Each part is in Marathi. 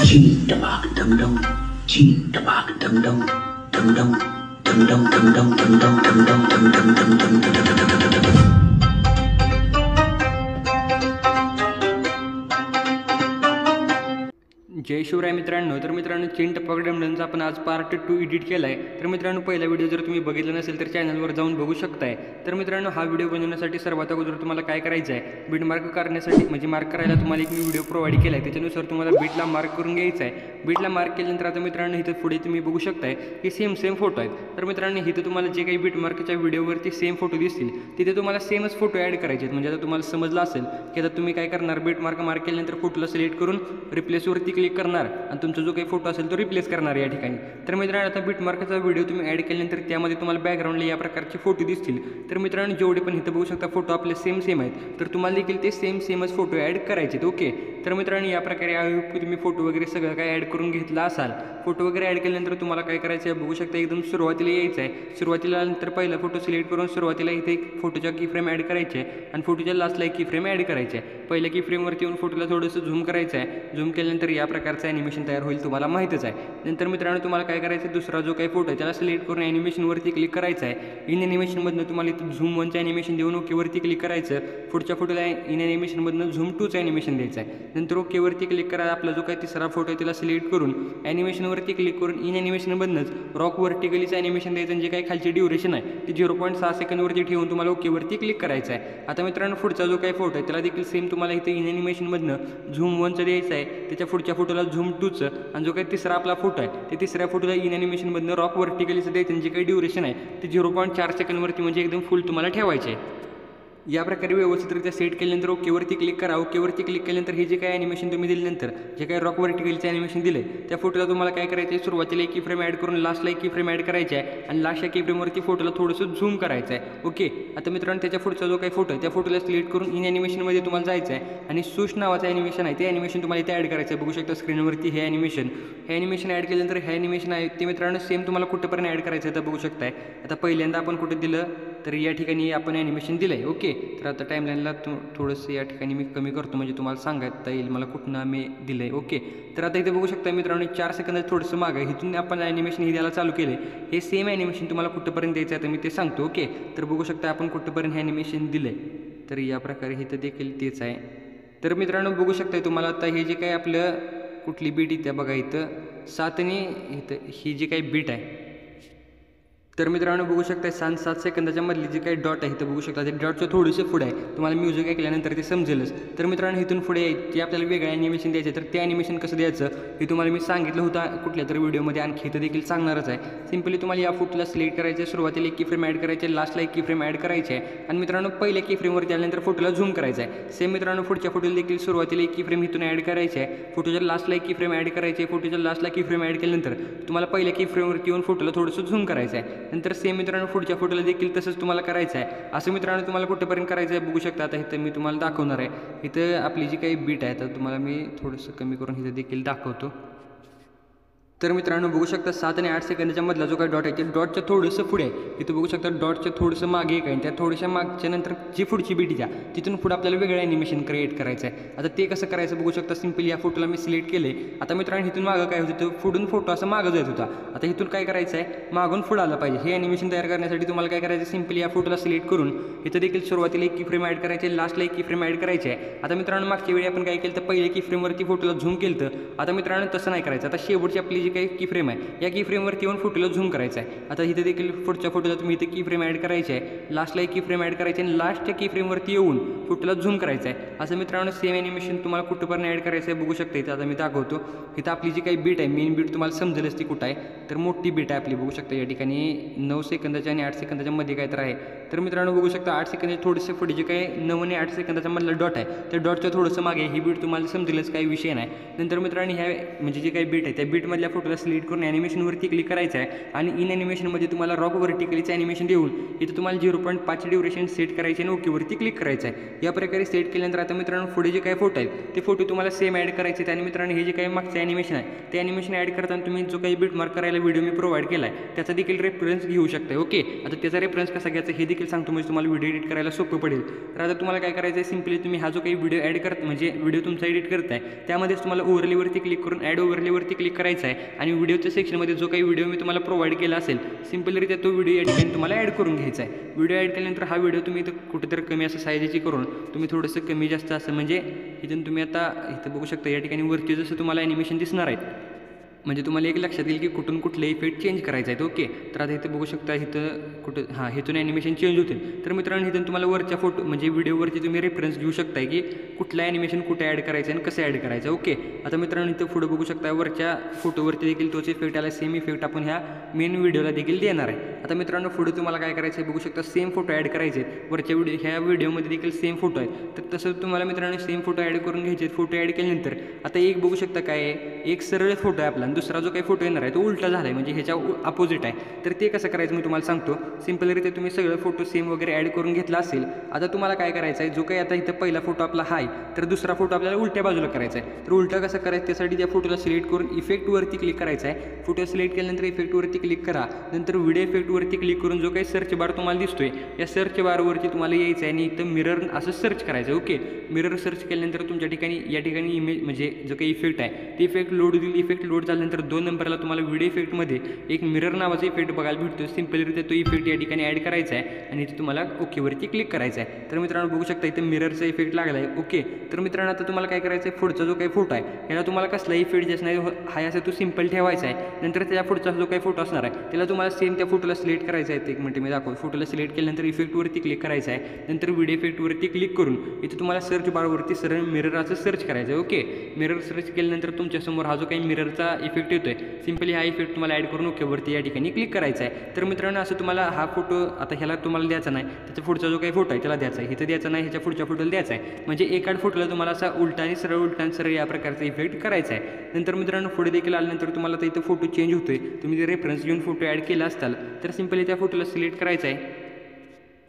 Ching tabak dum dum, ching tabak dum dum, dum dum, dum dum dum dum dum dum dum dum dum dum dum dum dum dum. जय शिवराय मित्रांनो. तर मित्रांनो, चेन टपाक डमडमचा आपण आज पार्ट 2 एडिट केला आहे. तर मित्रांनो, पहिला व्हिडिओ जर तुम्ही बघितला नसेल तर चॅनलवर जाऊन बघू शकताय. तर मित्रांनो, हा व्हिडिओ बनवण्यासाठी सर्वात अगोदर तुम्हाला काय करायचं आहे, बीट मार्क करण्यासाठी म्हणजे मार्क करायला तुम्हाला एक मी व्हिडिओ प्रोव्हाइड केला आहे. त्याच्यानुसार तुम्हाला बीटला मार्क करून घ्यायचं आहे. बीटला मार्क केल्यानंतर आता मित्रांनो इथं पुढे तुम्ही बघू शकताय की सेम फोटो आहेत. तर मित्रांनो, इथं तुम्हाला जे काही बीट मार्कच्या व्हिडिओवरती सेम फोटो दिसतील तिथे तुम्हाला सेमच फोटो ॲड करायचे आहेत. म्हणजे आता तुम्हाला समजलं असेल की आता तुम्ही काय करणार, बीट मार्क केल्यानंतर फोटोला सिलेक्ट करून रिप्लेसवरती क्लिक करणार आणि तुमचा जो काही फोटो असेल तो रिप्लेस करणार या ठिकाणी. तर मित्रांनो, आता बीटमार्कचा व्हिडिओ तुम्ही ॲड केल्यानंतर त्यामध्ये तुम्हाला बॅकग्राऊंडला या प्रकारचे फोटो दिसतील. तर मित्रांनो, जेवढे पण इथं बघू शकता फोटो आपले सेम आहेत. तर तुम्हाला देखील ते सेमच फोटो ॲड करायचे आहेत. ओके. तर मित्रांनो, या प्रकारे तुम्ही फोटो वगैरे सगळं काय ॲड करून घेतला असाल. फोटो वगैरे ॲड केल्यानंतर तुम्हाला काय करायचं आहे बघू शकता, एकदम सुरुवातीला यायचं आहे. सुरुवातीला नंतर पहिला फोटो सिलेक्ट करून सुरुवातीला इथे एक फोटोच्या की फ्रेम ॲड करायचे आणि फोटोच्या लास्टला एक की फ्रेम ॲड करायचे आहे. पहिल्या की फ्रेमवरती येऊन फोटोला थोडंसं झूम करायचं आहे. झूम केल्यानंतर या प्रकारचं ॲनिमेशन तयार होईल, तुम्हाला माहितीच आहे. नंतर मित्रांनो, तुम्हाला काय करायचं, दुसरा जो काही फोटो आहे त्याला सिलेक्ट करून ॲनिमेशनवरती क्लिक करायचं आहे. इन ॲनिमेशनमधनं तुम्हाला इथं झूम 1चं ॲनिमेशन देऊन ओकेवरती क्लिक करायचं. पुढच्या फोटोला इन ॲनिमेशनमधनं झूम 2चं ॲनिमेशन द्यायचं आहे. नंतर ओकेवरती क्लिक करा. आपला जो काही तिसरा फोटो आहे त्याला सिलेक्ट करून ॲनिमेशनवरती क्लिक करून इन ॲनिमेशनमधनंच रॉक व्हर्टिकलीचं ॲनिमेशन द्यायचं आणि जे काही खालची ड्युरेशन आहे ती 0.6 सेकंदवरती ठेवून तुम्हाला ओकेवरती क्लिक करायचं आहे. आता मित्रांनो, पुढचा जो काही फोटो आहे त्याला देखील सेम तुम्हाला इथे इन ॲनिमेशनमधनं झूम 1चं द्यायचं आहे. त्याच्या पुढच्या फोटोला झूम 2चं आणि जो काही तिसरा आपला फोटो आहे ते तिसऱ्या फोटोला इन ॲनिमेशनमधनं रॉक व्हर्टिकलीचं द्यायचं आणि जे काही ड्युरेशन आहे ते 0.4 सेकंदवरती म्हणजे एकदम फुल तुम्हाला ठेवायचे आहे. या प्रकारे व्यवस्थितरित्या सेट केल्यानंतर ओकेवरती क्लिक करा. ओकेवरती क्लिक केल्यानंतर हे जे काही ॲनिमेशन तुम्ही दिल्यानंतर जे काही रॉक व्हर्टिकलचं ॲनिमेशन दिलं आहे त्या फोटोला तुम्हाला काय करायचं आहे, सुरुवातीला एक की फ्रेम ॲड करून लास्टला एक की फ्रेम ॲड करायची आहे आणि लास्टच्या की फ्रेमवरती फोटोला थोडंसं झूम करायचं आहे. ओके. आता मित्रांनो, त्याच्या पुढचा जो काही फोटो आहे त्या फोटोला सिलेक्ट करून इन ॲनिमेशनमध्ये तुम्हाला जायचं आहे आणि सुश नावाचं ॲनिमेशन आहे ते ॲनिमेशन तुम्हाला इथे ॲड करायचं आहे. बघू शकता स्क्रीनवरती हे ॲनिमेशन ॲड केल्यानंतर हे ॲनिमेशन आहे ते मित्रांनो सेम तुम्हाला कुठेपर्यंत ॲड करायचं आहे तर बघू शकताय. आता पहिल्यांदा आपण कुठे दिलं तर या ठिकाणी आपण ॲनिमेशन दिलं आहे. ओके. तर आता टाईमलाईनला थोडंसं या ठिकाणी मी कमी करतो म्हणजे तुम्हाला सांगता येईल मला कुठनं मी दिलं आहे. ओके. तर आता इथे बघू शकता मित्रांनो, 4 सेकंदात थोडंसं मागं इथून आपण ॲनिमेशन हे द्यायला चालू केलं आहे. हे सेम ॲनिमेशन तुम्हाला कुठंपर्यंत द्यायचं आहे तर मी ते सांगतो. ओके. तर बघू शकता आपण कुठंपर्यंत हे ॲनिमेशन दिलं आहे. तर या प्रकारे इथं देखील तेच आहे. तर मित्रांनो, बघू शकता तुम्हाला आता हे जे काही आपलं कुठली बीट इथे बघा, इथं 7 आणि इथं ही जी काही बीट आहे तर मित्रांनो बघू शकता 7 सेकंदाच्या मधली जी काही डॉट आहे इथं बघू शकता ते डॉटचं थोडेसे पुढे आहे. तुम्हाला म्युझिक ऐकल्यानंतर ते समजेलच. तर मित्रांनो, इथून पुढे जे आपल्याला वेगळं ॲनिमेशन द्यायचं तर ते ॲनिमेशन कसं द्यायचं हे तुम्हाला मी सांगितलं होतं कुठल्या तरी व्हिडिओमध्ये, आणखी इथं देखील सांगणारच आहे. सिम्पली तुम्हाला या फोटोला सिलेक्ट करायचं, सुरुवातीला एक की फ्रेम ॲड करायचे, लास्टला एक की फ्रेम ॲड करायचे आहे आणि मित्रांनो पहिल्या की फ्रेमवरती आल्यानंतर फोटोला झूम करायचं आहे. सेम मित्रांनो, पुढच्या फोटोला देखील सुरुवातीला एक की फ्रेम इथून ॲड करायचे आहे, फोटोच्या लास्टला एक की फ्रेम ॲड करायचे आहे, फोटोच्या लास्टला की फ्रेम ॲड केल्यानंतर तुम्हाला पहिल्या की फ्रेमवरती येऊन फोटोला थोडंसं झूम करायचं आहे. नंतर सेम मित्रांनो पुढच्या फोटोला देखील तसंच तुम्हाला करायचं आहे. असं मित्रांनो तुम्हाला कुठेपर्यंत करायचं आहे बघू शकता. आता इथं मी तुम्हाला दाखवणार आहे. इथं आपली जी काही बीट आहे तर तुम्हाला मी थोडंसं कमी करून इथं देखील दाखवतो. तर मित्रांनो बघू शकता 7 आणि 8 सेकंदाच्या मधला जो काही डॉट आहे ते डॉटच्या थोडंसं पुढे आहे. इथं बघू शकता डॉटच्या थोडंसं मागे एक आहे. त्या थोड्याशा मागच्या नंतर जी पुढची बीट द्या तिथून पुढे आपल्याला वेगळं ॲनिमेशन क्रिएट करायचं आहे. आता ते कसं करायचं बघू शकता. सिम्पली या फोटोला मी सिलेक्ट केले. आता मित्रांनो इथून मागं काय होतं, पुढून फोटो असं मागं जात होता. आता इथून काय करायचं आहे, मागून पुढं आलं पाहिजे. हे ॲनिमेशन तयार करण्यासाठी तुम्हाला काय करायचं, सिम्पली या फोटोला सिलेक्ट करून इथं देखील सुरुवातीला एक की फ्रेम ॲड करायचे, लास्टला एक की फ्रेम ॲड करायचे आहे. आता मित्रांनो मागच्या वेळी आपण काय केलं तर पहिल्या की फ्रेमवरती फोटोला झूम केलं तर आता मित्रांनो तसं नाही करायचं. आता शेवटची आपली जी काही की फ्रेम आहे या की फ्रेमवरती येऊन फोटोला झूम करायचं आहे. आता इथे देखील पुढच्या फोटोला तुम्ही इथे की फ्रेम ॲड करायचे आहे, लास्टला एक की फ्रेम ॲड करायचे आणि लास्टच्या की फ्रेमवरती येऊन फोटोला झूम करायचं आहे. असं मित्रांनो सेम ॲनिमेशन तुम्हाला कुठंपर्यंत ॲड करायचं आहे बघू शकता. इथं आता मी दाखवतो. इथं आपली जी काही बीट आहे मेन बीट तुम्हाला समजेलच ती कुठं आहे. तर मोठी बीट आहे आपली बघू शकता. या ठिकाणी 9 सेकंदाच्या आणि 8 सेकंदाच्या मध्ये काय तर आहे. तर मित्रांनो बघू शकता 8 सेकंदाचे थोडेसे पुढे जे काही 9 आणि 8 सेकंदाचा मधला डॉट आहे त्या डॉटच्या थोडंसं मागे ही बीट तुम्हाला समजेलच, काही विषय नाही. नंतर मित्रांनो ह्या म्हणजे जी काही बीट आहे त्या बीटमधल्या फोटोला सिलेक्ट करून ॲनिमेशनवरती क्लिक करायचं आहे आणि इन ॲनिमेशनमध्ये तुम्हाला रॉक व्हर्टिकलीचं ॲनिमेशन देऊन इथं तुम्हाला 0.5 ड्युरेशन सेट करायचे आणि ओकेवरती क्लिक करायचं आहे। या प्रकारे सेट केल्यानंतर आता मित्रांनो पुढे जे काही फोटो आहेत ते फोटो तुम्हाला सेम ॲड करायचे आहेत आणि मित्रांनो हे जे काही मागचं ॲनिमेशन आहे ते ॲनिमेशन ॲड करताना तुम्ही जो काही बिटमार्क करायला व्हिडिओ मी प्रोव्हाइड केला आहे त्याचा देखील रेफरन्स घेऊ शकता। ओके, आता त्याचा रेफरन्स कसा घ्यायचा हे देखील सांगतो म्हणजे तुम्हाला व्हिडिओ एडिट करायला सोपं पडेल। तर आता तुम्हाला काय करायचं आहे, सिम्पली तुम्ही हा जो काही व्हिडिओ ॲड करत म्हणजे व्हिडिओ तुमचा एडिट करताय त्यामध्येच तुम्हाला ओव्हरलेवरती क्लिक करून ॲड ओव्हरलेवरती क्लिक करायचं आहे आणि व्हिडिओच्या सेक्शनमध्ये जो काही व्हिडिओ मी तुम्हाला प्रोव्हाइड केला असेल सिम्पलरित्या तो व्हिडिओ या ठिकाणी तुम्हाला ॲड करून घ्यायचा आहे। व्हिडिओ ॲड केल्यानंतर हा व्हिडिओ तुम्ही इथं कुठेतरी कमी असं साईजची करून तुम्ही थोडंसं कमी जास्त असं म्हणजे इथून तुम्ही आता इथं बघू शकता या ठिकाणी वरती जसं तुम्हाला ॲनिमेशन दिसणार आहे म्हणजे तुम्हाला एक लक्षात येईल की कुठून कुठले इफेक्ट चेंज करायचे आहेत। ओके, तर आता इथं बघू शकता इथं कुठं हां इथून ॲनिमेशन चेंज होतील। तर मित्रांनो इथून तुम्हाला वरच्या फोटो म्हणजे व्हिडिओवरती तुम्ही रेफरन्स घेऊ शकताय की कुठलं ॲनिमेशन कुठे ॲड करायचं आणि कसं ॲड करायचं। ओके, आता मित्रांनो इथं पुढे बघू शकता वरच्या फोटोवरती देखील तोच इफेक्ट आला, सेम इफेक्ट आपण ह्या मेन व्हिडिओला देखील देणार आहे। आता मित्रांनो पुढे तुम्हाला काय करायचं आहे बघू शकता सेम फोटो ॲड करायचे आहेत वरच्या ह्या व्हिडिओमध्ये देखील सेम फोटो आहेत। तर तसं तुम्हाला मित्रांनो सेम फोटो ॲड करून घ्यायचे आहेत। फोटो ॲड केल्यानंतर आता एक बघू शकता काय आहे, एक सरळ फोटो आहे आपला आणि दुसरा जो काही फोटो येणार आहे तो उलटा झाला आहे म्हणजे ह्याच्या अपोजिट आहे। तर ते कसं करायचं मी तुम्हाला सांगतो। सिम्पलरित्या तुम्ही सगळं फोटो सेम वगैरे ॲड करून घेतला असेल, आता तुम्हाला काय करायचं आहे, जो काही आता इथं पहिला फोटो आपला आहे तर दुसरा फोटो आपल्याला उलट्या बाजूला करायचा आहे। तर उलटा कसं करायचं त्यासाठी त्या फोटोला सिलेक्ट करून इफेक्टवरती क्लिक करायचं आहे। फोटो सिलेक्ट केल्यानंतर इफेक्टवरती क्लिक करा, नंतर व्हिडिओ इफेक्टवरती क्लिक करून जो काही सर्च बार तुम्हाला दिसतोय या सर्च बारवरती तुम्हाला यायचं आहे आणि इथं मिरर असं सर्च करायचं आहे। ओके, मिरर सर्च केल्यानंतर तुमच्या ठिकाणी या ठिकाणी इमेज म्हणजे जो काही इफेक्ट आहे ते इफेक्ट लोड होईल। इफेक्ट लोड झाल्यानंतर 2 नंबरला तुम्हाला व्हिडिओ इफेक्टमध्ये एक मिरर नावाचा इफेक्ट बघायला भेटतो। सिम्पलरित्या तो इफेक्ट या ठिकाणी ॲड करायचा आहे आणि इथे तुम्हाला ओकेवरती क्लिक करायचं आहे। तर मित्रांनो बघू शकता इथे मिररचा इफेक्ट लागला आहे। ओके, तर मित्रांनो आता तुम्हाला काय करायचं आहे, पुढचा जो काही फोटो आहे याला तुम्हाला कसला इफेक्ट जास्त नाही हाय असं तो सिम्पल ठेवायचा आहे। नंतर त्याच्या पुढचा जो काही फोटो असणार आहे त्याला तुम्हाला सेम त्या फोटोला सिलेक्ट करायचा आहे। एक मिनिट मी दाखवतो। फोटोला सिलेक्ट केल्यानंतर इफेक्टवरती क्लिक करायचं आहे, नंतर व्हिडिओ इफेक्टवरती क्लिक करून इथे तुम्हाला सर्च बारवरती सरळ मिरर असं सर्च करायचं आहे। ओके, मिरर सर्च केल्यानंतर तुमच्यासमोर हा जो काही मिररचा इफेक्ट येतोय सिम्पली हा इफेक्ट तुम्हाला ॲड करून ओकेवरती या ठिकाणी क्लिक करायचा आहे। तर मित्रांनो असं तुम्हाला हा फोटो आता ह्याला तुम्हाला द्यायचा नाही, त्याच्या पुढचा जो काही फोटो आहे त्याला द्यायचा आहे, इथं द्यायचा नाही, ह्याच्या पुढच्या फोटोला द्यायचा आहे। म्हणजे एका फोटोला तुम्हाला असा उलटा आणि सरळ या प्रकारचा इफेक्ट करायचा आहे। नंतर मित्रांनो पुढे देखील आल्यानंतर तुम्हाला इथं फोटो चेंज होतोय, तुम्ही ते रेफरन्स घेऊन फोटो ॲड केला असताल तर सिम्पली त्या फोटोला सिलेक्ट करायचा आहे।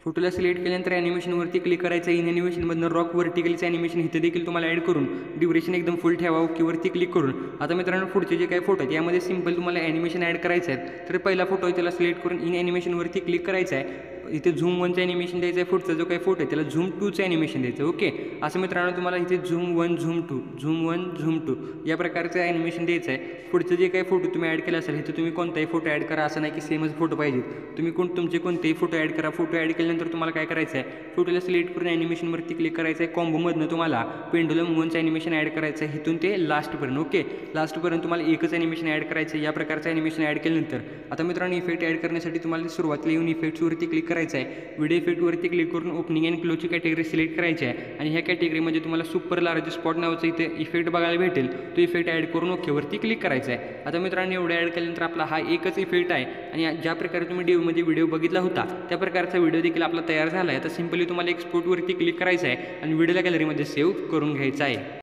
फोटोला सिलेक्ट केल्यानंतर ॲनिमेशनवरती क्लिक करायचं आहे। इन ॲनिमेशनमधनं रॉक व्हर्टिकलचं ॲनिमेशन इथं देखील तुम्हाला ॲड करून ड्युरेशन एकदम फुल ठेवा, ओकेवरती क्लिक करून आता मित्रांनो पुढचे जे काही फोटो आहेत यामध्ये सिम्पल तुम्हाला ॲनिमेशन ॲड करायचं आहे। तर पहिला फोटो आहे त्याला सिलेक्ट करून इन ॲनिमेशनवरती क्लिक करायचं आहे, इथे झूम 1चं ॲनिमेशन द्यायचं आहे। पुढचा जो काही फोटो आहे त्याला झूम 2चं ॲनिमेशन द्यायचं आहे। ओके, असं मित्रांनो तुम्हाला इथे झूम 1 झूम 2 झूम 1 झूम 2 या प्रकारचं ॲनिमेशन द्यायचं आहे। पुढचं जे काही फोटो तुम्ही ॲड केला असेल इथे तुम्ही कोणताही फोटो ॲड करा, असं नाही की सेमच फोटो पाहिजेत, तुम्ही तुमचे कोणतेही फोटो ॲड करा। फोटो ॲड केल्यानंतर तुम्हाला काय करायचं आहे, फोटोला सिलेक्ट करून ॲनिमेशनवरती क्लिक करायचं आहे। कॉम्बोमधनं तुम्हाला पेंडुलम 1चं ॲनिमेशन ॲड करायचं आहे इथून ते लास्टपर्यंत। ओके, लास्टपर्यंत तुम्हाला एकच ॲनिमेशन ॲड करायचं आहे। या प्रकारचं ॲनिमेशन ॲड केल्यानंतर आता मित्रांनो इफेक्ट ॲड करण्यासाठी तुम्हाला सुरुवातीला येऊन इफेक्ट्सवरती क्लिक करायचं आहे। व्हिडिओ इफेक्टवरती क्लिक करून ओपनिंग अँड क्लोजची कॅटेगरी सिलेक्ट करायची आहे आणि ह्या कॅटेगरीमध्ये तुम्हाला सुपर लार्ज स्पॉट नावाचं इथे इफेक्ट बघायला भेटेल, तो इफेक्ट ॲड करून ओकेवरती क्लिक करायचा आहे। आता मित्रांनो एवढं ॲड केल्यानंतर आपला हा एकच इफेक्ट आहे आणि ज्या प्रकारे तुम्ही व्हिडिओ बघितला होता त्या प्रकारचा व्हिडिओ देखील आपला तयार झाला आहे। आता सिम्पली तुम्हाला एक्सपोर्टवरती क्लिक करायचं आहे आणि व्हिडिओला गॅलरीमध्ये सेव्ह करून घ्यायचा आहे।